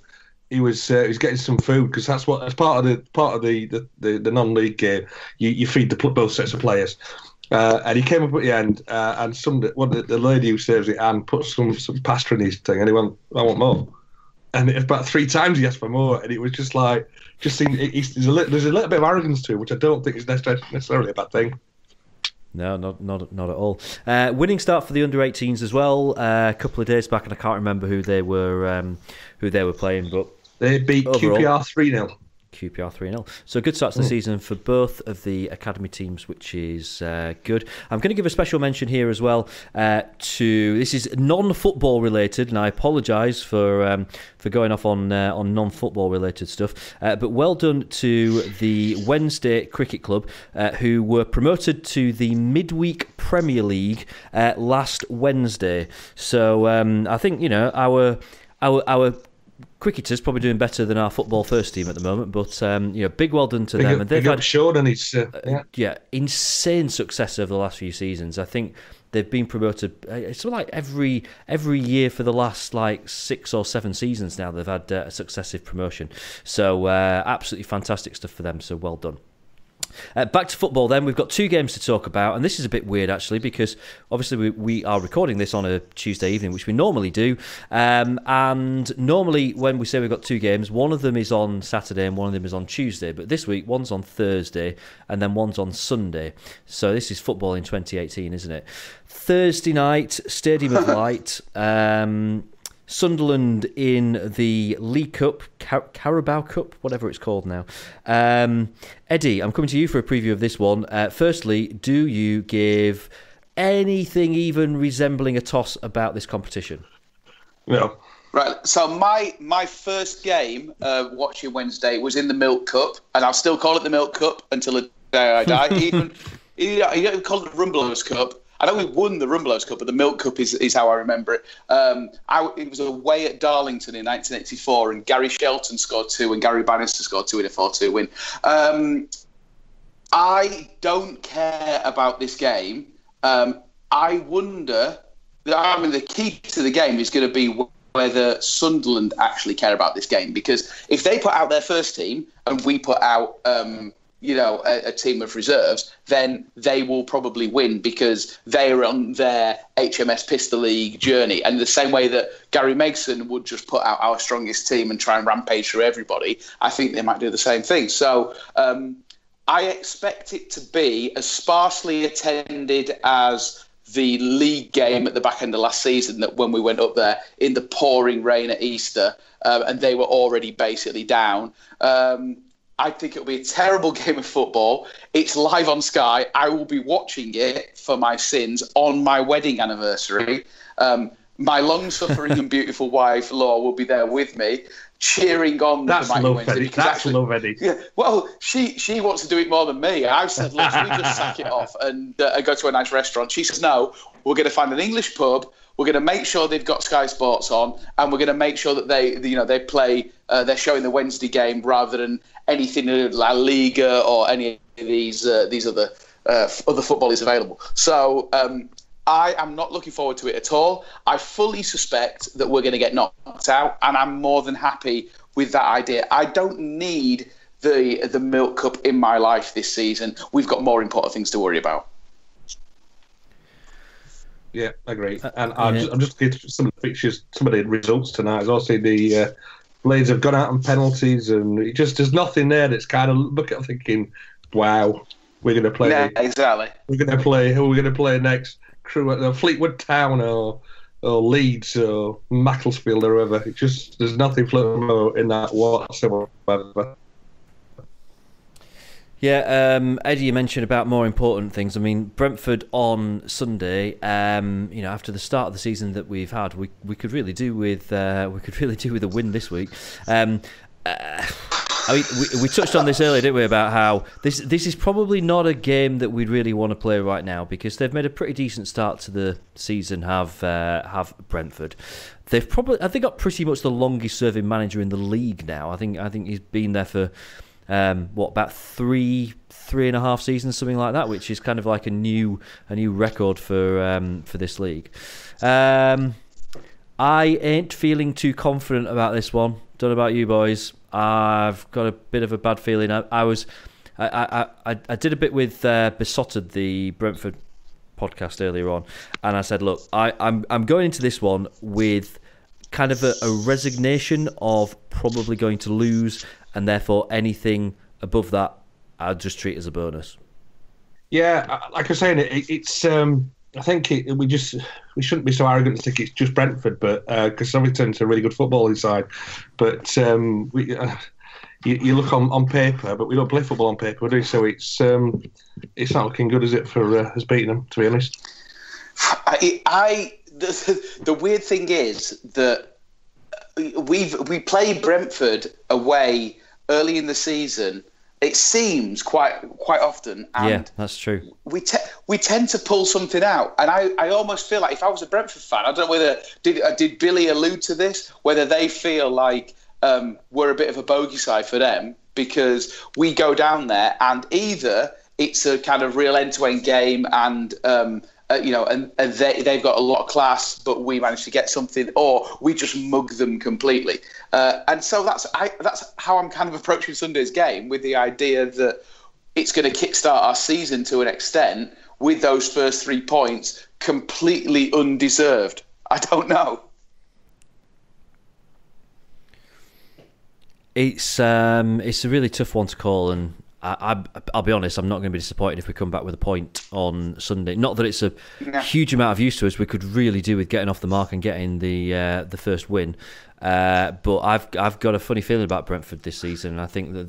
he was getting some food because that's part of the non-league game. You feed both sets of players, and he came up at the end and the lady who serves it and put some pasta in his thing, and he went, "I want more." And about 3 times he asked for more, and it was just like there's a little bit of arrogance to him, which I don't think is necessarily a bad thing. No, not at all. Winning start for the under-18s as well. A couple of days back, and I can't remember who they were playing, but they beat overall, QPR 3-0. QPR 3-0. So a good start to the season for both of the academy teams, which is good. I'm going to give a special mention here as well to, this is non-football related, and I apologise for going off on non-football related stuff, but well done to the Wednesday Cricket Club, who were promoted to the midweek Premier League last Wednesday. So I think, our cricketers probably doing better than our football first team at the moment, but big well done to them. And they've had Sean and his insane success over the last few seasons. I think they've been promoted. It's like every year for the last 6 or 7 seasons now. They've had a successive promotion. So absolutely fantastic stuff for them. So well done. Back to football then. We've got 2 games to talk about, and this is a bit weird actually because obviously we are recording this on a Tuesday evening, which we normally do, and normally when we say we've got 2 games, one of them is on Saturday and one of them is on Tuesday, but this week one's on Thursday and then one's on Sunday. So this is football in 2018, isn't it? Thursday night, Stadium of Light, Sunderland in the League Cup, Carabao Cup, whatever it's called now. Eddie, I'm coming to you for a preview of this one. Firstly, do you give anything even resembling a toss about this competition? No. Right, so my first game watching Wednesday was in the Milk Cup, and I'll still call it the Milk Cup until the day I die. You don't call it the Rumbelows Cup. I know we won the Rumbelows Cup, but the Milk Cup is how I remember it. It was away at Darlington in 1984, and Gary Shelton scored 2 and Gary Bannister scored 2 in a 4-2 win. I don't care about this game. I wonder... the key to the game is going to be whether Sunderland actually care about this game. Because if they put out their first team and we put out... a team of reserves, then they will probably win because they are on their HMS Pistol League journey. And the same way that Gary Megson would just put out our strongest team and try and rampage through everybody, I think they might do the same thing. So I expect it to be as sparsely attended as the league game at the back end of last season, that when we went up there in the pouring rain at Easter and they were already basically down. I think it'll be a terrible game of football. It's live on Sky. I will be watching it for my sins on my wedding anniversary. My long-suffering and beautiful wife, Laura, will be there with me, cheering on the Mighty Wednesday. That's love, Eddie. Yeah, well, she wants to do it more than me. I've said, look, should we just sack it off and go to a nice restaurant? She says, no, we're going to find an English pub. We're going to make sure they've got Sky Sports on, and we're going to make sure that they play. They're showing the Wednesday game rather than anything in La Liga or any of these other football is available. So I am not looking forward to it at all. I fully suspect that we're going to get knocked out, and I'm more than happy with that idea. I don't need the Milk Cup in my life this season. We've got more important things to worry about. Yeah, I agree. And I'm just looking at some of the fixtures, some of the results tonight. As well, see the Blades have gone out on penalties, and there's nothing there that's kind of look at thinking, wow, we're going to play. Yeah, exactly. We're going to play. Who are we going to play next? Crew at Fleetwood Town or Leeds or Macclesfield or whoever. There's nothing floating in that whatsoever. Yeah, Eddie, you mentioned about more important things. I mean, Brentford on Sunday. After the start of the season that we've had, we could really do with a win this week. We touched on this earlier, didn't we, about how this is probably not a game that we'd really want to play right now because they've made a pretty decent start to the season. Have Brentford? They've got pretty much the longest serving manager in the league now. I think he's been there for. About 3.5 seasons, something like that, which is kind of like a new record for this league. I ain't feeling too confident about this one. Don't know about you boys. I've got a bit of a bad feeling. I did a bit with Besotted, the Brentford podcast earlier on, and I said, look, I'm going into this one with kind of a resignation of probably going to lose. And therefore, anything above that, I'd just treat as a bonus. Yeah, like I was saying, it's. I think we shouldn't be so arrogant to think it's just Brentford, but because Southampton's a really good footballing side. But you look on paper, but we don't play football on paper, do we? So it's not looking good, is it, for us beating them? To be honest, the weird thing is that we played Brentford away early in the season. It seems quite often, and yeah, that's true. We tend to pull something out, and I almost feel like if I was a Brentford fan, I don't know whether did Billy allude to this, whether they feel like we're a bit of a bogey side for them because we go down there and either it's a kind of real end-to-end game and. And they've got a lot of class, but we managed to get something, or we just mug them completely. And so that's how I'm kind of approaching Sunday's game, with the idea that it's going to kickstart our season to an extent with those first 3 points completely undeserved. I don't know. It's a really tough one to call, and I'll be honest, I'm not going to be disappointed if we come back with a point on Sunday. Not that it's a huge amount of use to us. We could really do with getting off the mark and getting the first win. But I've got a funny feeling about Brentford this season, and I think that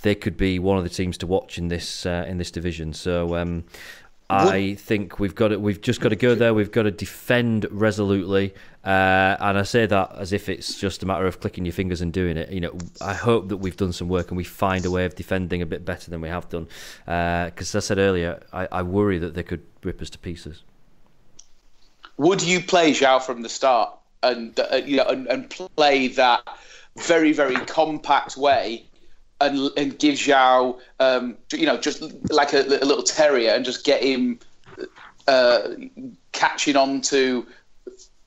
they could be one of the teams to watch in this division. So I think we've just got to go there. We've got to defend resolutely, and I say that as if it's just a matter of clicking your fingers and doing it. I hope that we've done some work and we find a way of defending a bit better than we have done. Because as I said earlier, I worry that they could rip us to pieces. Would you play João from the start and play that very, very compact way? And give João, just like a little terrier, and just get him catching on to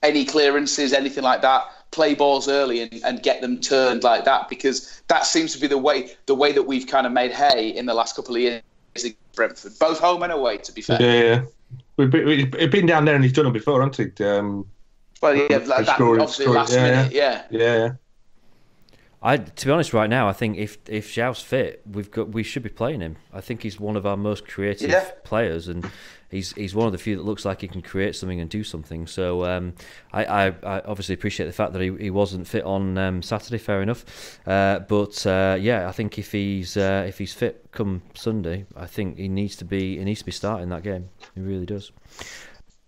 any clearances, anything like that. Play balls early and get them turned like that, because that seems to be the way that we've kind of made hay in the last couple of years in Brentford, both home and away. To be fair, yeah. We've been down there and he's done it before, hasn't he? Well, yeah, like that, obviously last minute, yeah. To be honest, right now, I think if João's fit, we should be playing him. I think he's one of our most creative players, and he's one of the few that looks like he can create something and do something. So I obviously appreciate the fact that he wasn't fit on Saturday. Fair enough, but I think if he's fit come Sunday, I think he needs to be starting that game. He really does.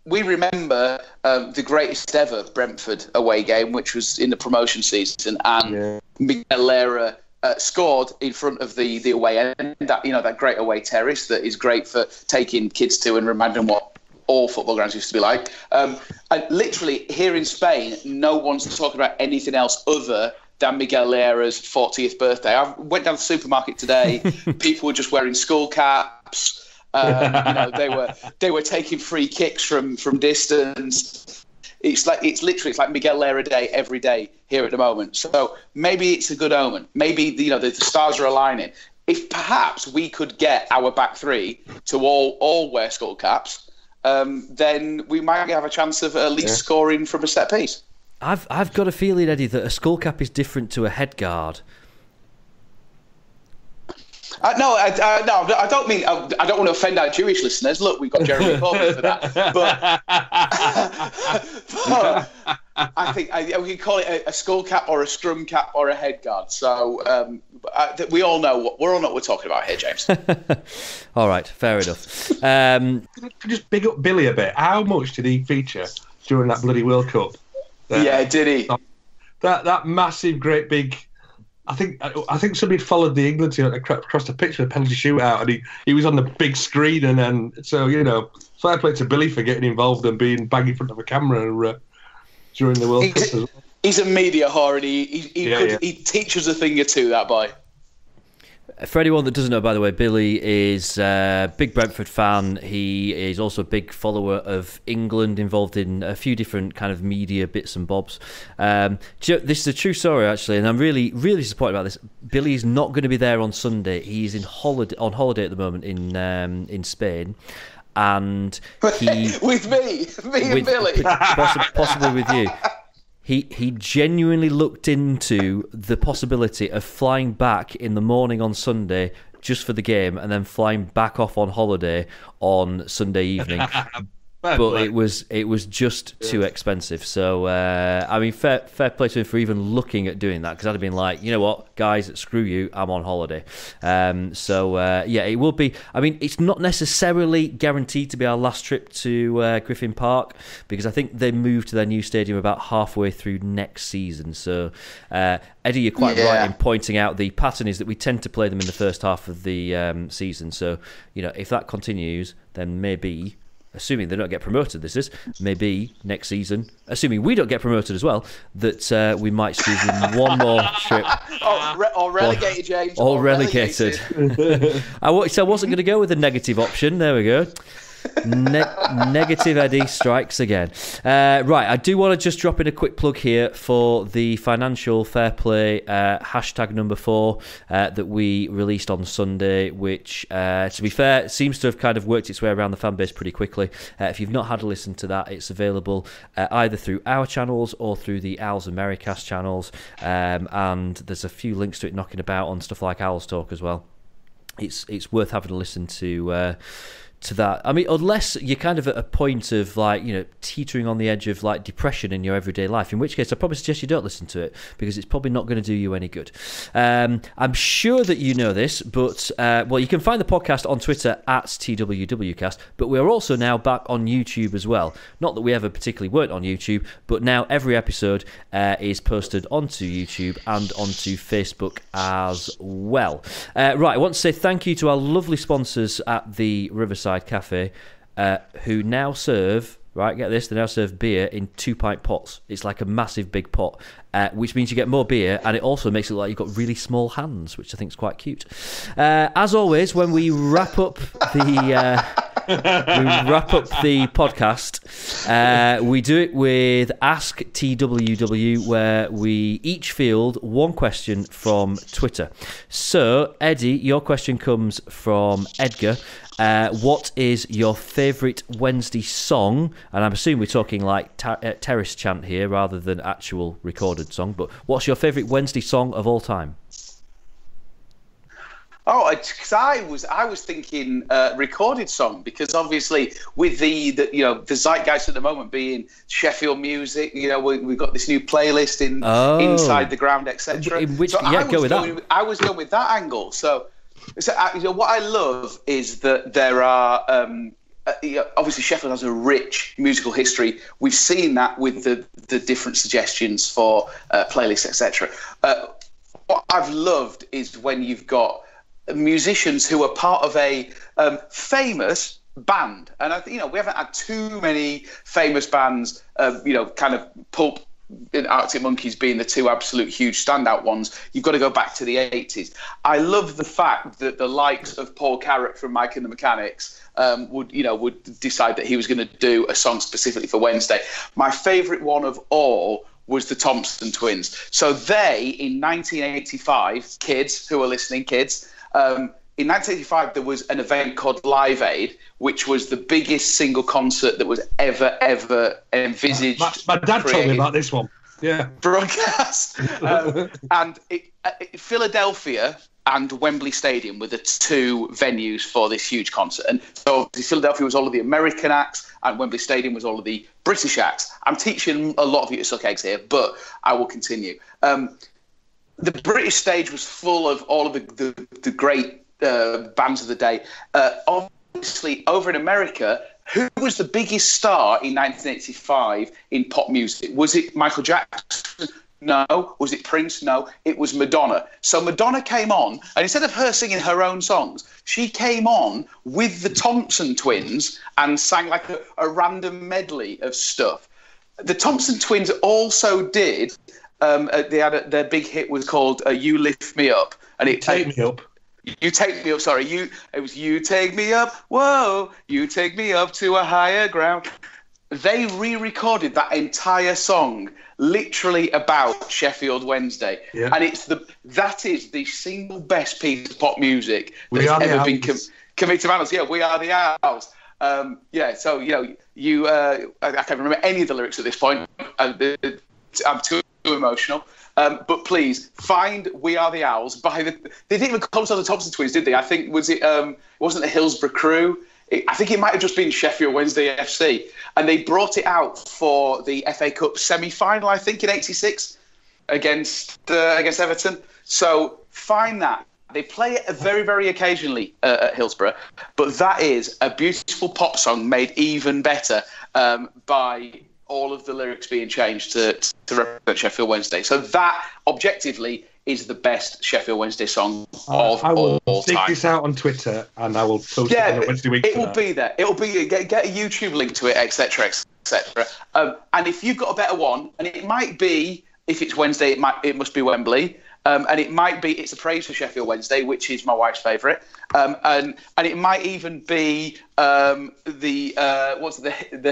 We remember the greatest ever Brentford away game, which was in the promotion season, and Miguel Lera scored in front of the away end. That great away terrace that is great for taking kids to and reminding them what all football grounds used to be like. And literally here in Spain, no one's talking about anything else other than Miguel Lera's 40th birthday. I went down to the supermarket today. People were just wearing school caps. They were taking free kicks from distance. It's like Miguel Lera Day every day here at the moment. So maybe it's a good omen. Maybe the stars are aligning. If perhaps we could get our back three to all wear skull caps, then we might have a chance of at least scoring from a set piece. I've got a feeling, Eddie, that a skull cap is different to a head guard. No, I don't mean. I don't want to offend our Jewish listeners. Look, we've got Jeremy Corbyn for that, but I think we can call it a skull cap or a scrum cap or a head guard. So we all know what we're talking about here, James. All right, fair enough. Can I just big up Billy a bit? How much did he feature during that bloody World Cup? Did he? That massive, great big. I think somebody followed the England team across the pitch for a penalty shootout, and he was on the big screen, and then fair play to Billy for getting involved and being bang in front of a camera during the World Cup as well. He's a media whore, and he teaches a thing or two, that boy. For anyone that doesn't know, by the way, Billy is a big Brentford fan. He is also a big follower of England, involved in a few different kind of media bits and bobs. This is a true story, actually, and I'm really, really disappointed about this. Billy is not going to be there on Sunday. He's on holiday at the moment in Spain. And he with me and Billy, possibly with you. He genuinely looked into the possibility of flying back in the morning on Sunday just for the game and then flying back off on holiday on Sunday evening. But it was just too expensive. So, fair play to him for even looking at doing that, because I'd have been like, you know what, guys, screw you, I'm on holiday. It will be. I mean, it's not necessarily guaranteed to be our last trip to Griffin Park, because I think they move to their new stadium about halfway through next season. So, Eddie, you're quite right in pointing out the pattern is that we tend to play them in the first half of the season. So, if that continues, then maybe, assuming they don't get promoted, maybe next season, assuming we don't get promoted as well, that we might squeeze in one more trip. Or relegated, James. Or relegated. I wasn't going to go with the negative option. There we go. Negative Eddie strikes again. Right, I do want to just drop in a quick plug here for the financial fair play hashtag number 4 that we released on Sunday, which, to be fair, seems to have kind of worked its way around the fan base pretty quickly. If you've not had a listen to that, it's available either through our channels or through the Owls Americast channels, and there's a few links to it knocking about on stuff like Owls Talk as well. It's worth having a listen to to that. I mean, unless you're kind of at a point of like, you know, teetering on the edge of like depression in your everyday life, in which case I probably suggest you don't listen to it because it's probably not going to do you any good. I'm sure that you know this, but well, you can find the podcast on Twitter at TWWcast, but we're also now back on YouTube as well. Not that we ever particularly weren't on YouTube, but now every episode is posted onto YouTube and onto Facebook as well. Right, I want to say thank you to our lovely sponsors at the Riverside Cafe, who now serve, right, get this, they now serve beer in 2-pint pots. It's like a massive big pot, which means you get more beer, and it also makes it look like you've got really small hands, which I think is quite cute. As always, when we wrap up the podcast, we do it with Ask TWW, where we each field one question from Twitter. So, Eddie, your question comes from Edgar. What is your favourite Wednesday song? And I'm assuming we're talking like terrace chant here rather than actual recorded song. But what's your favourite Wednesday song of all time? Oh, because I was thinking recorded song, because obviously with the the zeitgeist at the moment being Sheffield music, you know, we've got this new playlist in Inside the Ground, etc. Go with that. I was going with that angle. So what I love is that there are obviously Sheffield has a rich musical history. We've seen that with the different suggestions for playlists, etc. What I've loved is when you've got musicians who are part of a famous band, and we haven't had too many famous bands. Kind of Pulp and Arctic Monkeys being the two absolute huge standout ones. You've got to go back to the 80s. I love the fact that the likes of Paul Carrack from Mike and the Mechanics would decide that he was going to do a song specifically for Wednesday. My favourite one of all was the Thompson Twins. So they, in 1985, kids who are listening, in 1985, there was an event called Live Aid, which was the biggest single concert that was ever envisaged. My dad told me about this one. Yeah. Broadcast. And Philadelphia and Wembley Stadium were the two venues for this huge concert. And so Philadelphia was all of the American acts, and Wembley Stadium was all of the British acts. I'm teaching a lot of you to suck eggs here, but I will continue. The British stage was full of all of the great bands of the day. Obviously, over in America, who was the biggest star in 1985 in pop music? Was it Michael Jackson? No. Was it Prince? No. It was Madonna. So Madonna came on, and instead of her singing her own songs, she came on with the Thompson Twins and sang like a random medley of stuff. The Thompson Twins also did. Their big hit was called "You Lift Me Up," and it Take Me Up. You take me up. Sorry, It was you take me up. Whoa, you take me up to a higher ground. They re-recorded that entire song, literally about Sheffield Wednesday, and that is the single best piece of pop music that's ever been committed to annals. Yeah, we are the Owls. So I can't remember any of the lyrics at this point. I'm too emotional. But please find "We Are the Owls" they didn't even call themselves the Thompson Twins, did they? I think it wasn't the Hillsborough Crew. I think it might have just been Sheffield Wednesday FC, and they brought it out for the FA Cup semi-final, I think, in '86 against Everton. So find that. They play it very, very occasionally at Hillsborough, but that is a beautiful pop song made even better by all of the lyrics being changed to represent Sheffield Wednesday. So that, objectively, is the best Sheffield Wednesday song of all time. I will dig this out on Twitter, and I will post it on the Wednesday week. It will be there. It will be get a YouTube link to it, etc., etc. And if you've got a better one, and it might be, if it's Wednesday, it must be Wembley. And it might be It's a Praise for Sheffield Wednesday, which is my wife's favourite. And it might even be the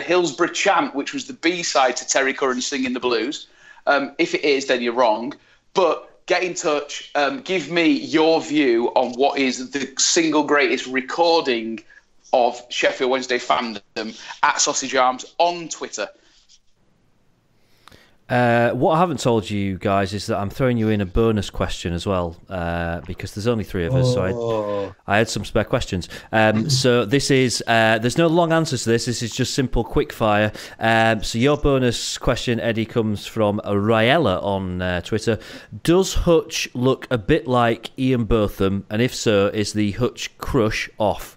Hillsborough Chant, which was the B-side to Terry Curran Singing the Blues. If it is, then you're wrong. But get in touch. Give me your view on what is the single greatest recording of Sheffield Wednesday fandom at Sausage Arms on Twitter. What I haven't told you guys is that I'm throwing you in a bonus question as well, because there's only 3 of us, so I had some spare questions. So this is, there's no long answers to this. This is just simple quick fire. So your bonus question, Eddie, comes from Raella on Twitter. Does Hutch look a bit like Ian Botham? And if so, is the Hutch crush off?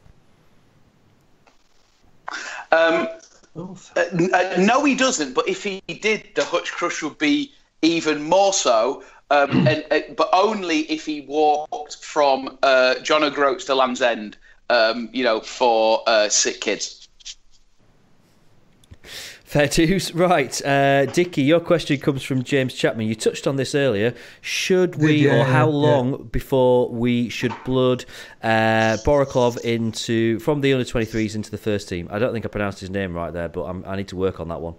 No, he doesn't. But if he did, the Hutch crush would be even more so. But only if he walked from John O'Groats to Land's End, for sick kids. Fair dues. Right. Dickie, your question comes from James Chapman. You touched on this earlier. Should we, or how long before we should blood Boroklov from the under-23s into the first team? I don't think I pronounced his name right there, but I need to work on that one.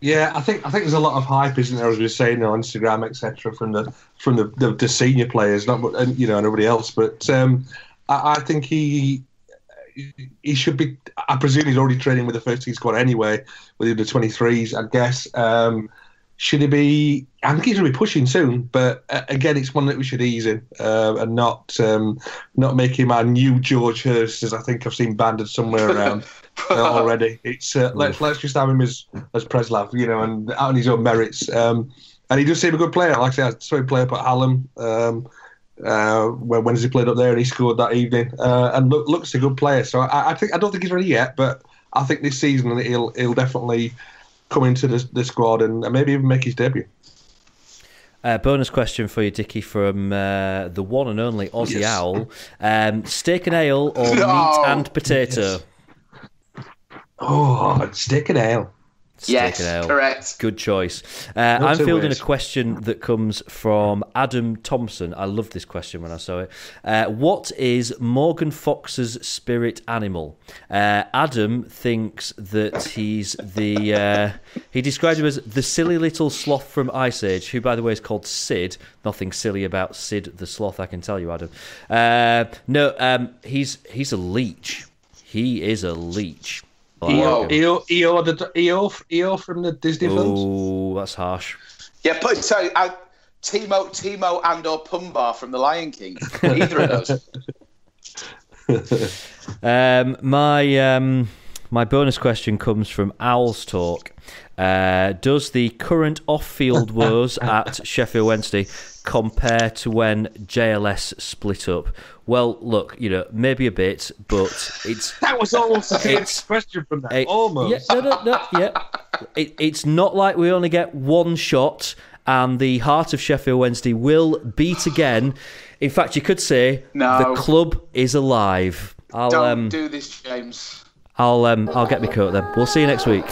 Yeah, I think there's a lot of hype, isn't there, as we were saying on Instagram, etc., from the senior players, and everybody else. But I think he should be. I presume he's already training with the first team squad anyway, with the 23s. I guess should he be? I think he's going to be pushing soon, but again, it's one that we should ease in and not make him our new George Hurst, as I think I've seen banded somewhere around already. It's let's just have him as Preslav, and out on his own merits. And he does seem a good player. Like I said, I saw him play up at Hallam. When he played up there and he scored that evening, and looks a good player. So I don't think he's ready yet, but I think this season he'll definitely come into the squad and maybe even make his debut. Bonus question for you, Dickie, from the one and only Aussie Owl: steak and ale or meat and potato? Oh, steak and ale. Yes, correct. Good choice. I'm fielding a question that comes from Adam Thompson. I loved this question when I saw it. What is Morgan Fox's spirit animal? Adam thinks that he's he described him as the silly little sloth from Ice Age, who, by the way, is called Sid. Nothing silly about Sid the sloth, I can tell you, Adam. No, he's a leech. He is a leech. EO from the Disney films. Oh, that's harsh. Yeah, but so Timo and or Pumbaa from The Lion King. Either of those. My bonus question comes from Owls Talk. Does the current off-field woes at Sheffield Wednesday compare to when JLS split up? Well, look, maybe a bit, but it's... That was almost a question from that. Almost. Yeah, no, yeah. It's not like we only get one shot and the heart of Sheffield Wednesday will beat again. In fact, you could say the club is alive. Don't do this, James. I'll get my coat then. We'll see you next week.